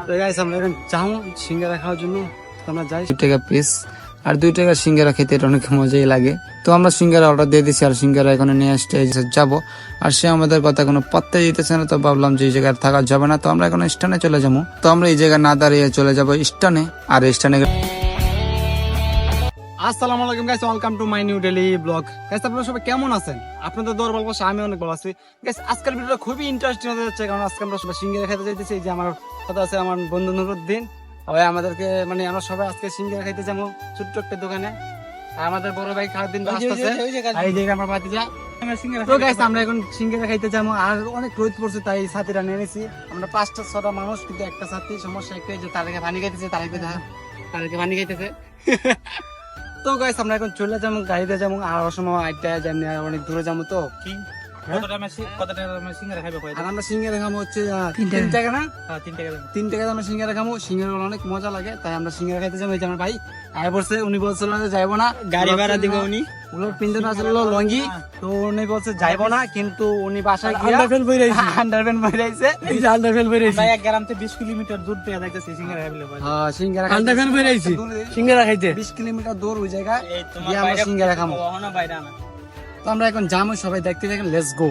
তো গাইস আমরা এখন যাবো সিঙ্গারা খাওয়ার জন্য। তো আমরা যাই 2 টাকা পিস, আর 2 টাকা সিঙ্গারা খেতে এটা অনেক মজাই লাগে। তো আমরা সিঙ্গারা অর্ডার দিয়ে দিচ্ছি, আর সিঙ্গারা এখানে নিয়ে আসতে যাবো। আর সে আমাদের কথা কোনো পাত্তা দিতেছে না। তো ভাবলাম যে এই জায়গায় থাকা যাবে না, তো আমরা এখন স্টানে চলে যাবো। তো আমরা এই জায়গায় না দাঁড়িয়ে চলে যাবো স্টানে। আর স্টানে আসসালামু আলাইকুম guys, welcome to my new daily blog. Guys আপনারা সবাই কেমন আছেন? আপনাদের দোয়ার ভালোবাসা আমি অনেক ভালো আছি। গাইস আজকের ভিডিওটা খুবই ইন্টারেস্টিং হতে যাচ্ছে, কারণ আজকে আমরা সবাই সিঙ্গারা খেতে যাইতেছি। এই যে আমার কথা আছে আমার বন্ধু নুরুদ্দিন, ওই আমাদেরকে মানে আমরা সবাই আজকে সিঙ্গারা খাইতে যাবো ছোট্ট একটা দোকানে। আর আমাদের বড় ভাই খাওয়ার দিন আসতেছে, এই জায়গায় আমরা ভাতিজা। তো গাইস আমরা এখন সিঙ্গারা খাইতে যাবো। আর অনেক রোদ পড়ছে, তাই ছাতিটা নিয়ে নিয়েছি। আমরা 5-6টা মানুষ, কিন্তু একটা ছাতি। সমস্যা একটাই যে তাদেরকে পানি খাইতেছে, তাদেরকে পানি খাইতেছে। তো গাইস আমরা এখন চলে যাবো, গাড়িতে যাবো। আর সময় আইটা যেমনি অনেক দূরে যাবো। তো কি আমরা সিঙ্গারা খাবো হচ্ছে 3 টাকা না? 3 টাকা আমরা সিঙ্গারা খাবো। সিঙ্গারা অনেক মজা লাগে, তাই আমরা সিঙ্গারা খাইতে যাবো। এই যে আমার ভাই আয় বলছে, উনি বলছিল যে যাইবো না, গাড়ি ভাড়া দিব উনি। ওগুলোর পিন্ধন আসলে লঙ্গি, তো উনি বলছে যাইবো না, কিন্তু উনি বাসায় আন্ডারফেল বইরাইছে। এই যে আন্ডারফেল বইরাইছে ভাই, এক গ্রাম থেকে 20 কিলোমিটার দূর থেকে যাইতেছে সিঙ্গারা খাইলে। হ্যাঁ সিঙ্গারা আন্ডারফেল বইরাইছে, সিঙ্গারা খাইতে 20 কিলোমিটার দূর ওই জায়গায় গিয়ে আমরা সিঙ্গারা খাবো। তো আমরা এখন যাবো, সবাই দেখতে দেখেন, লেটস গো।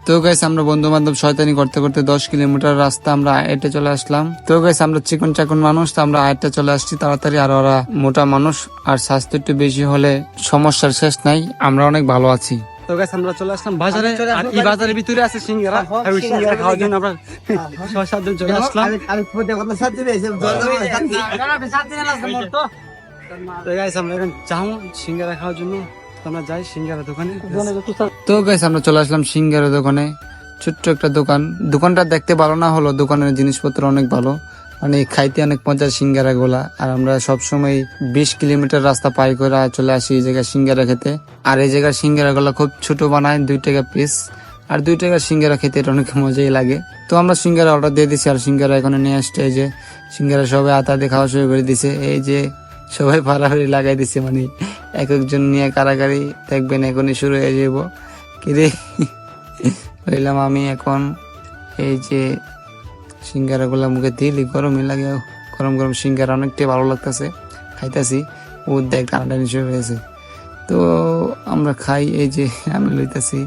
তো গাইস আমরা বন্ধু বান্ধব শয়তানি করতে করতে 10 কিলোমিটার রাস্তা আমরা হেঁটে চলে আসলাম। তো গাইস আমরা চিকন চাকন মানুষ, তো আমরা হেঁটে চলে আসছি তাড়াতাড়ি। আর ওরা মোটা মানুষ, আর স্বাস্থ্য একটু বেশি হলে সমস্যার শেষ নাই। আমরা অনেক ভালো আছি। তো গাইস আমরা চলে আসলাম বাজারে, আর এই বাজারের ভিতরে আছে সিঙ্গারা। আর ওই সিঙ্গারা খাওয়ার জন্য আমরা 6-7 জন চলে আসলাম। তো গাইস আমরা এখন যাবো সিঙ্গারা খাওয়ার জন্য। আমরা যাই সিঙ্গারা দোকানে। তো গাইস আমরা চলে আসলাম সিঙ্গারা দোকানে। ছোট্ট একটা দোকান, দোকানটা দেখতে ভালো না হলো দোকানের জিনিসপত্র অনেক ভালো, মানে খাইতে অনেক মজার সিঙ্গারা গুলা। আর আমরা সবসময় 20 কিলোমিটার রাস্তা পাই করে চলে আসি এই জায়গায় সিঙ্গারা খেতে। আর এই জায়গার সিঙ্গারা গুলা খুব ছোট বানায়, 2 টাকা পিস। আর 2 টাকা সিঙ্গারা খেতে এটা অনেক মজাই লাগে। তো আমরা সিঙ্গারা অর্ডার দিয়ে দিছি, আর সিঙ্গারা এখানে নিয়ে আসছে। এই যে সিঙ্গারা সবাই আতা দিয়ে খাওয়া শুরু করে দিছে। এই যে সবাই ফাড়াফাড়ি লাগাই দিছে, মানে এক একজন নিয়ে কারাকারি দেখবেন এখনই শুরু হয়ে যাব। কিরে বললাম আমি এখন এই যে সিঙ্গারা গুলা মুখে দিলি, গরমই লাগে, গরম গরম সিঙ্গারা অনেকটাই ভালো লাগতেছে, খাইতেছি। ও দেখ টানাটানি শুরু হয়েছে। তো আমরা খাই, এই যে আমি লইতেছি,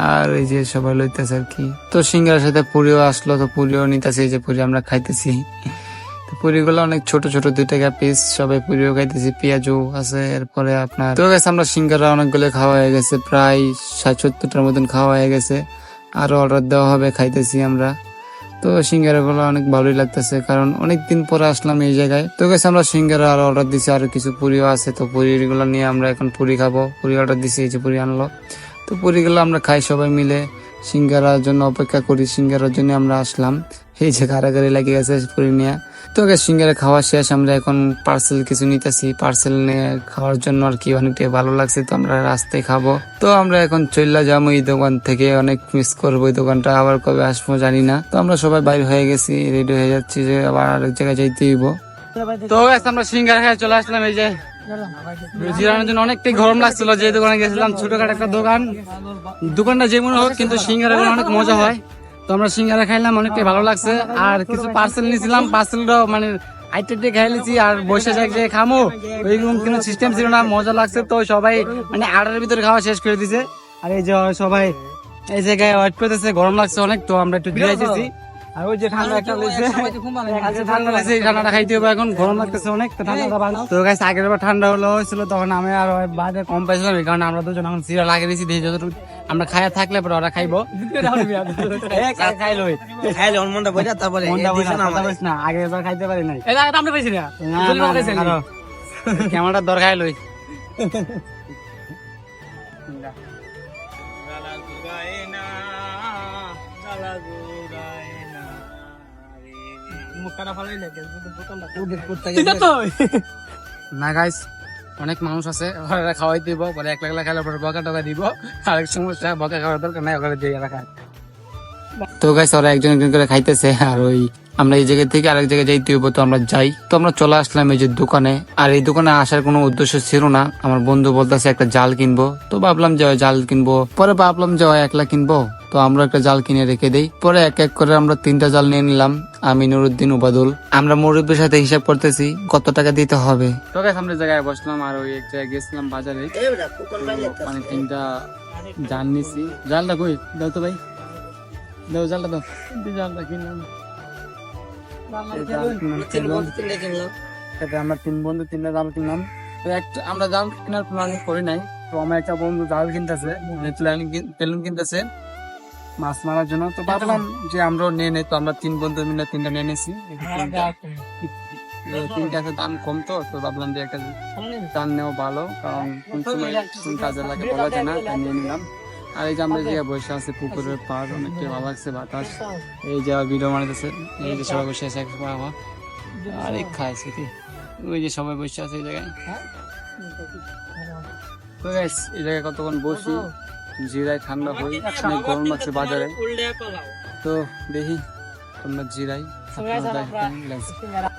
আর এই যে সবাই লইতেছে আর কি। তো সিঙ্গারার সাথে পুরিও আসলো, তো পুরিও নিতেছি। এই যে পুরি আমরা খাইতেছি। পুরিগুলো অনেক ছোট ছোট, 2 টাকা পিস। সবাই পুরিও খাইতেছি, পেঁয়াজও আছে। এরপরে আপনার তো গেছে আমরা সিঙ্গারা অনেকগুলো খাওয়া হয়ে গেছে, প্রায় 60-70টার মতন খাওয়া হয়ে গেছে। আরো অর্ডার দেওয়া হবে, খাইতেছি আমরা। তো সিঙ্গারা গুলো অনেক ভালোই লাগতেছে, কারণ অনেকদিন পরে আসলাম এই জায়গায়। তো গেছে আমরা সিঙ্গারা আরো অর্ডার দিছি, আর কিছু পুরিও আছে। তো পুরিগুলো নিয়ে আমরা এখন পুরি খাবো। পুরি অর্ডার দিছি, এই যে পুরি আনলো। তো পুরিগুলো আমরা খাই সবাই মিলে, সিঙ্গারার জন্য অপেক্ষা করি। সিঙ্গারার জন্য আমরা আসলাম, এই যে কারাগারি লেগে গেছে পুরি নিয়ে। তো সিঙ্গারা খাওয়া শেষ, আমরা এখন পার্সেল কিছু নিতেছি। পার্সেল নিয়ে খাওয়ার জন্য আর কি অনেকটাই ভালো লাগছে, তো আমরা রাস্তায় খাবো। তো আমরা এখন চলে যাবো এই দোকান থেকে, অনেক মিস করবো এই দোকানটা, আবার কবে আসবো জানি না। তো আমরা সবাই বাইরে হয়ে গেছি, রেডি হয়ে যাচ্ছি যে আবার আরেক জায়গায় যাইতে হইব। তো আমরা সিঙ্গারা খেয়ে চলে আসলাম এই যে জিরানোর জন্য। অনেকটাই গরম লাগছিল, যে দোকানে গেছিলাম, ছোটখাটো একটা দোকান। দোকানটা যেমন হোক, কিন্তু সিঙ্গারা অনেক মজা হয়। তো আমরা সিঙ্গারা খাইলাম, অনেকটাই ভালো লাগছে। আর কিছু পার্সেল নিয়েছিলাম, পার্সেলটাও মানে আইটেটে খাই লিছি। আর বসে যে খামো, ওইরকম কোনো সিস্টেম ছিল না, মজা লাগছে। তো সবাই মানে আড়ার ভিতরে খাওয়া শেষ করে দিছে। আর এই যে সবাই এই জায়গায় ওয়েট করতেছে, গরম লাগছে অনেক। তো আমরা একটু দিয়ে দিয়েছি। আর ওই যে ঠান্ডা একটা লাগছে, ঠান্ডা লাগছে, এই ঠান্ডাটা খাইতে হবে এখন, গরম লাগতেছে অনেক। তো ঠান্ডাটা ভালো। তো গাইস আগের বার ঠান্ডা হয়েছিল, তখন আমি আর বাইরে কম পাইছিলাম, এই কারণে আমরা দুজন এখন সিরা লাগিয়ে দিয়েছি। দিয়ে যতটুকু আমরা খাইয়া থাকলে পরে ওরা খাইবো। না আগে এবার খাইতে পারি নাই, ক্যামেরার দর খাই লই। না গাইস অনেক মানুষ আছে, ওরা খাওয়াই দিব, পরে একলা খাইলে পরে বকা টকা দিব। আরেক সমস্যা, বকা খাওয়ার দরকার নাই, ওখানে দিয়ে রাখা। তো গাইস ওরা একজন একজন করে খাইতেছে, আর ওই আমরা এই জায়গা থেকে আরেক জায়গায় যাইতে হইব, তো আমরা যাই। তো আমরা চলে আসলাম এই যে দোকানে। আর এই দোকানে আসার কোনো উদ্দেশ্য ছিল না, আমার বন্ধু বলতেছে একটা জাল কিনবো, তো ভাবলাম যে জাল কিনবো। পরে ভাবলাম যে একলা কিনবো, তো আমরা একটা জাল কিনে রেখে দেই। পরে এক এক করে আমরা 3টা জাল নিয়ে নিলাম, আমি, নুরুদ্দিন, উবাদুল। আমরা মুরব্বীর সাথে হিসাব করতেছি কত টাকা দিতে হবে। তো গাইস আমরা জায়গায় বসলাম আর ওই এক জায়গায় গেছিলাম বাজারে, মানে 3টা জাল নিছি। জালটা কই দাও তো ভাই, দাও জালটা দাও। জালটা কিনলাম, আমরা 3 বন্ধু 3টা জাল কিনলাম। তো একটা আমরা জাল কেনার প্ল্যানিং করি নাই, তো আমার একটা বন্ধু জাল কিনতেছে, তেলুন কিনতেছে মাছ মারার জন্য। তো ভাবলাম যে আমরাও নিয়ে নেই, তো আমরা 3 বন্ধু মিলে 3টা নিয়ে নিয়েছি। 3টাতে দাম কম, তো ভাবলাম যে একটা দাম নেওয়া ভালো, কারণ কোন সময় কোন কাজে লাগে বলা যায় না, তাই নিয়ে নিলাম। আর এই যে আমরা যে বসে আছে পুকুরের পাড়, অনেকটা ভালো লাগছে বাতাস। এই যে ভিডিও বানাইতেছে, এই যে সবাই বসে আছে বাবা, আর এই খাইছে কি, ওই যে সবাই বসে আছে এই জায়গায়। তো গাইস এই জায়গায় কতক্ষণ বসি, জিরাই, ঠান্ডা হই, অনেক গরম লাগছে বাজারে। তো দেখি তোমরা জিরাই।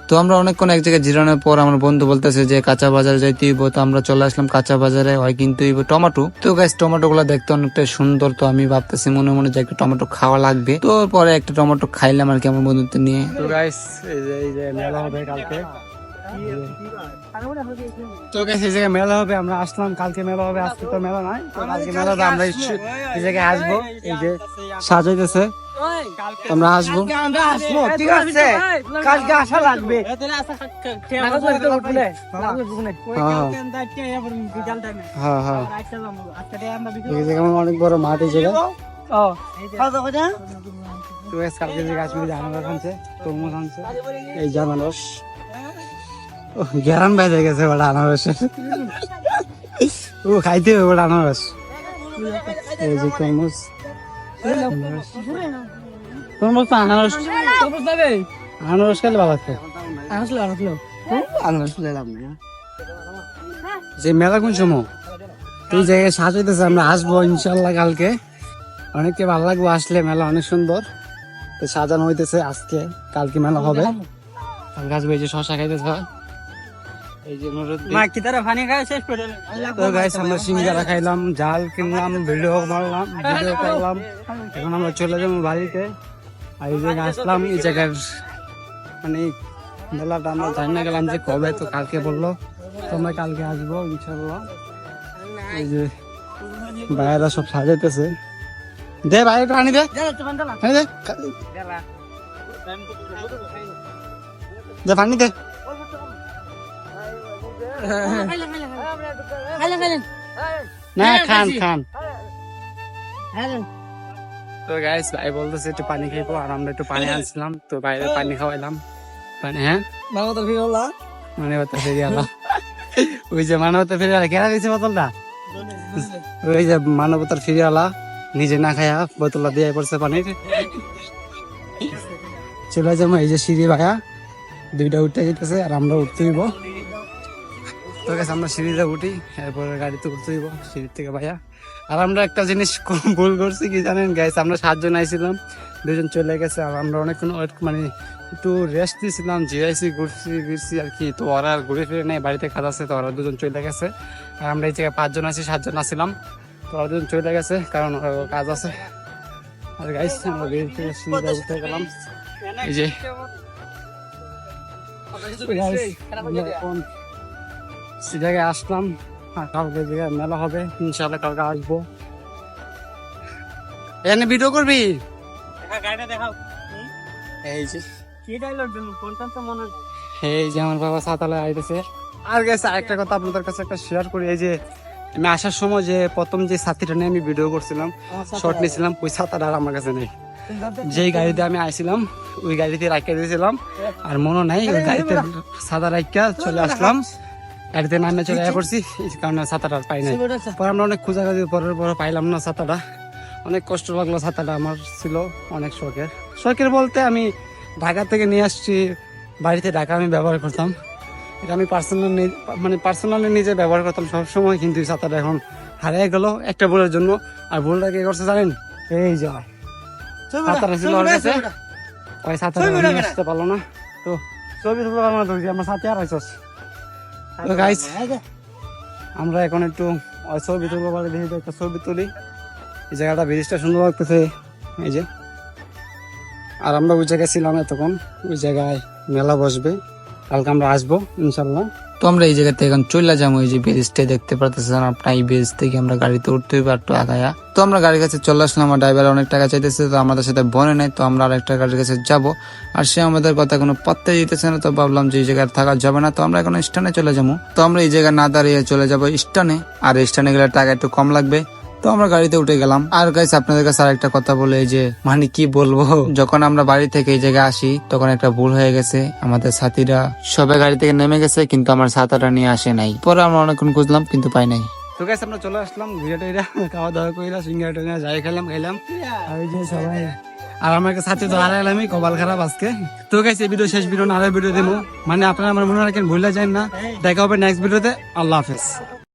তো আমরা অনেকক্ষণ এক জায়গায় জিরানোর পর আমার বন্ধু বলতেছে যে কাঁচা বাজারে যাইতে হইব, তো আমরা চলে আসলাম কাঁচা বাজারে। হয় কিন্তু হইব টমেটো। তো গাইস টমেটো গুলা দেখতে অনেকটা সুন্দর, তো আমি ভাবতেছি মনে মনে যে একটা টমেটো খাওয়া লাগবে। তো পরে একটা টমেটো খাইলাম আর কি আমার বন্ধুত্ব নিয়ে। তো গাইস এই যে মেলা হবে কালকে, তো গাইস এই জায়গায় মেলা হবে, আমরা আসলাম। কালকে মেলা হবে, আজকে তো মেলা নাই, তো কালকে মেলা হবে। আমরা এই জায়গায় আসবো, এই যে সাজাইতেছে, আমরা আসবো, ঠিক আছে? কালকে আসা লাগবে। অনেক বড় মাঠ এই জায়গা। কালকে যে গাছ আনারস আনছে, তরমুজ আনছে, এই যে আনারস গ্যারান বাইরে গেছে ওটা আনারস। ও খাইতে হবে ওটা আনারস। এই যে তরমুজ, তরমুজ তো আনারস, আনারস খেলে ভালো লাগছে। যে মেলা কোন সময় এই জায়গায় সাজাইতেছে, আমরা আসবো ইনশাল্লাহ কালকে। অনেককে ভালো লাগবে আসলে, মেলা অনেক সুন্দর। তো সাজানো হইতেছে আজকে, কালকে মেলা হবে। কালকে আসবো, এই যে শশা খাইতেছে, এই যে আমরা সিঙ্গারা খাইলাম, জাল কিনলাম, ভিডিও করলাম, এখন আমরা চলে যাবো বাড়িতে। আর এই জায়গায় আসলাম, এই জায়গার মানে মেলাটা আমরা জানি না গেলাম যে কবে, তো কালকে বললো, তো আমরা কালকে আসবো ইনশাল্লাহ। এই যে বাইরে সব সাজাইতেছে, দে বাইরে পানি দে, দে পানি দে। না খান খান। তো গাইস ভাই বলতেছে একটু পানি খাইবো, আর আমরা একটু পানি আনছিলাম, তো বাইরে পানি খাওয়াইলাম। পানি, হ্যাঁ মানবতা ফিরিয়ালা, মানবতা ফিরিয়ালা, ওই যে মানবতা ফিরিয়ালা কেনা দিয়েছে বোতলটা, ওই যে মানবতার ফিরিয়ালা নিজে না খায়া বোতলটা দিয়ে পড়ছে পানির। চলে যাবো, এই যে সিঁড়ি ভাইয়া 2টা উঠতে যেতেছে, আর আমরা উঠতে দিব। তো গেছে আমরা সিঁড়িতে উঠি, এরপরে গাড়িতে উঠতে দিব সিঁড়ির থেকে ভাইয়া। আর আমরা একটা জিনিস ভুল করছি কি জানেন গাইস, আমরা 7 জন আইছিলাম, 2 জন চলে গেছে। আর আমরা অনেকক্ষণ মানে একটু রেস্ট দিয়েছিলাম, জিরাইছি, ঘুরছি আর কি। তো ওরা আর ঘুরে ফিরে নেই, বাড়িতে কাজ আছে, তো ওরা 2 জন চলে গেছে। আর আমরা এই জায়গায় 5 জন আছি, 7 জন আসছিলাম, তো ওরা 2 জন চলে গেছে, কারণ কাজ আছে। আর গাইস আমরা বেরিয়ে থেকে সিঁড়িতে উঠে গেলাম, এই যে জায়গায় আসলাম। কালকে জায়গায় মেলা হবে ইনশাল্লাহ, কালকে আসবো। এখানে ভিডিও করবি, এই যে এই যে আমার বাবা ছাতালে আইতেছে। আর গেছে আরেকটা কথা আপনাদের কাছে একটা শেয়ার করি, এই যে আমি আসার সময় যে প্রথম যে ছাতিটা নিয়ে আমি ভিডিও করছিলাম, শর্ট নিয়েছিলাম, ওই ছাতাটা আর আমার কাছে নেই। যেই গাড়িতে আমি আইছিলাম ওই গাড়িতে রাখিয়ে দিয়েছিলাম, আর মনে নাই ওই গাড়িতে ছাতা রাখিয়া চলে আসলাম, গাড়িতে নামে চলে পড়ছি, এই কারণে ছাতাটা পাই নাই। পরে আমরা অনেক খোঁজাখুঁজি পরের পরে পাইলাম না ছাতাটা, অনেক কষ্ট লাগলো। ছাতাটা আমার ছিল অনেক শখের বলতে আমি ঢাকা থেকে নিয়ে আসছি, বাড়িতে ঢাকা আমি ব্যবহার করতাম, এটা আমি পার্সোনালি নিজে ব্যবহার করতাম সবসময়। কিন্তু ছাতাটা এখন হারিয়ে গেল একটা ভুলের জন্য। আর ভুলটা কি করছে জানেন, এই যে ছাতাটা ছিল ওর কাছে, ওই সাথে আসতে পারলো না, তো ছবি তুলতে পারবো না, ধরছি আমার সাথে আর আইসস। তো গাইস আমরা এখন একটু ওই ছবি তুলবো বলে দেখি, একটা ছবি তুলি। এই জায়গাটা ব্রিজটা সুন্দর লাগতেছে, এই যে। আর আমরা ওই জায়গায় ছিলাম এতক্ষণ, ওই জায়গায় মেলা বসবে, কালকে আমরা আসবো ইনশাল্লাহ। তো আমরা এই জায়গা থেকে এখন চলে যাবো, এই যে ব্রিজটা দেখতে পারতেছেন আপনার, এই ব্রিজ থেকে আমরা গাড়িতে উঠতে হবে একটু আগায়া। তো আমরা গাড়ির কাছে চলে আসলাম, আমার ড্রাইভার অনেক টাকা চাইতেছে, তো আমাদের সাথে বনে নাই, তো আমরা আরেকটা গাড়ির কাছে যাব। আর সে আমাদের কথা কোনো পাত্তা দিতেছে না, তো ভাবলাম যে এই জায়গায় থাকা যাবে না, তো আমরা এখন স্টানে চলে যাবো। তো আমরা এই জায়গায় না দাঁড়িয়ে চলে যাবো স্টানে, আর স্টানে গেলে টাকা একটু কম লাগবে। তো আমরা গাড়িতে উঠে গেলাম। আর গাইস আপনাদের কাছে আরেকটা কথা বলে, এই যে মানে কি বলবো, যখন আমরা বাড়ি থেকে এই জায়গায় আসি তখন একটা ভুল হয়ে গেছে, আমাদের সাথীরা সবাই গাড়ি থেকে নেমে গেছে, কিন্তু আমার ছাতাটা নিয়ে আসে নাই। পরে আমরা অনেকক্ষণ খুঁজলাম কিন্তু পাই নাই। তো গাইস আমরা চলে আসলাম, ঘুরে টুরে খাওয়া দাওয়া কইরা সিঙ্গারা টিঙ্গারা যাই খাইলাম আর এই যে সবাই, আর আমার সাথে তো হারাইলামই, কপাল খারাপ আজকে। তো গাইস এই ভিডিও শেষ ভিডিও না, আরো ভিডিও দেবো, মানে আপনারা আমার মনে রাখেন, ভুলে যান না। দেখা হবে নেক্সট ভিডিওতে। আল্লাহ হাফেজ।